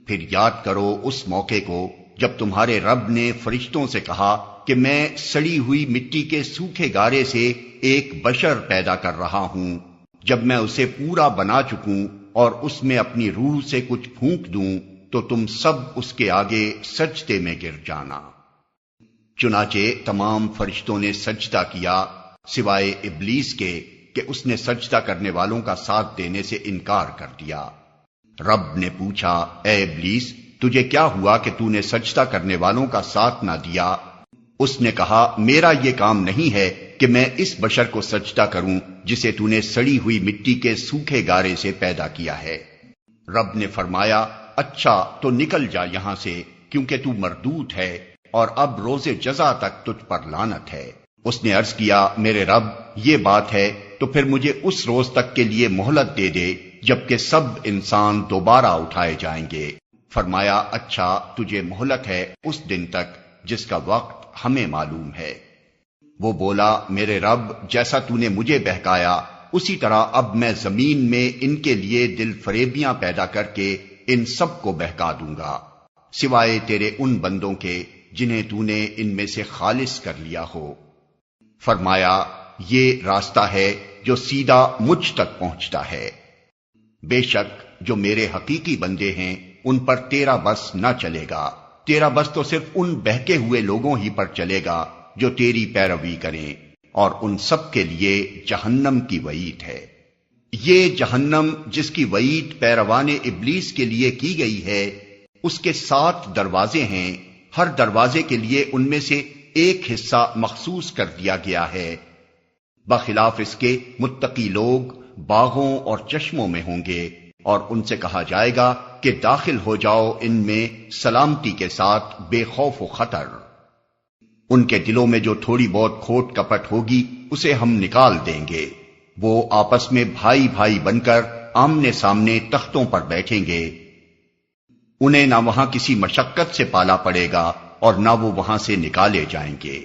پھر یاد کرو اس موقع کو جب تمہارے رب نے فرشتوں سے کہا کہ میں سڑی ہوئی مٹی کے سوکھے گارے سے ایک بشر پیدا کر رہا ہوں، جب میں اسے پورا بنا چکوں اور اس میں اپنی روح سے کچھ پھونک دوں تو تم سب اس کے آگے سجدے میں گر جانا۔ چنانچہ تمام فرشتوں نے سجدہ کیا سوائے ابلیس کے کہ اس نے سجدہ کرنے والوں کا ساتھ دینے سے انکار کر دیا۔ رب نے پوچھا، اے ابلیس، تجھے کیا ہوا کہ تو نے سجدہ کرنے والوں کا ساتھ نہ دیا؟ اس نے کہا، میرا یہ کام نہیں ہے کہ میں اس بشر کو سجدہ کروں جسے تو نے سڑی ہوئی مٹی کے سوکھے گارے سے پیدا کیا ہے۔ رب نے فرمایا، اچھا تو نکل جا یہاں سے، کیونکہ تو مردود ہے اور اب روز جزا تک تجھ پر لعنت ہے۔ اس نے عرض کیا، میرے رب یہ بات ہے تو پھر مجھے اس روز تک کے لیے مہلت دے دے جبکہ سب انسان دوبارہ اٹھائے جائیں گے۔ فرمایا، اچھا تجھے مہلت ہے اس دن تک جس کا وقت ہمیں معلوم ہے۔ وہ بولا، میرے رب جیسا تو نے مجھے بہکایا اسی طرح اب میں زمین میں ان کے لیے دل فریبیاں پیدا کر کے ان سب کو بہکا دوں گا، سوائے تیرے ان بندوں کے جنہیں تو نے ان میں سے خالص کر لیا ہو۔ فرمایا، یہ راستہ ہے جو سیدھا مجھ تک پہنچتا ہے۔ بے شک جو میرے حقیقی بندے ہیں ان پر تیرا بس نہ چلے گا، تیرا بس تو صرف ان بہکے ہوئے لوگوں ہی پر چلے گا جو تیری پیروی کریں، اور ان سب کے لیے جہنم کی وعید ہے۔ یہ جہنم جس کی وعید پیروان ابلیس کے لیے کی گئی ہے، اس کے 7 دروازے ہیں، ہر دروازے کے لیے ان میں سے ایک حصہ مخصوص کر دیا گیا ہے۔ بخلاف اس کے متقی لوگ باغوں اور چشموں میں ہوں گے، اور ان سے کہا جائے گا کہ داخل ہو جاؤ ان میں سلامتی کے ساتھ بے خوف و خطر۔ ان کے دلوں میں جو تھوڑی بہت کھوٹ کپٹ ہوگی اسے ہم نکال دیں گے۔ وہ آپس میں بھائی بھائی بن کر آمنے سامنے تختوں پر بیٹھیں گے۔ انہیں نہ وہاں کسی مشقت سے پالا پڑے گا اور نہ وہ وہاں سے نکالے جائیں گے۔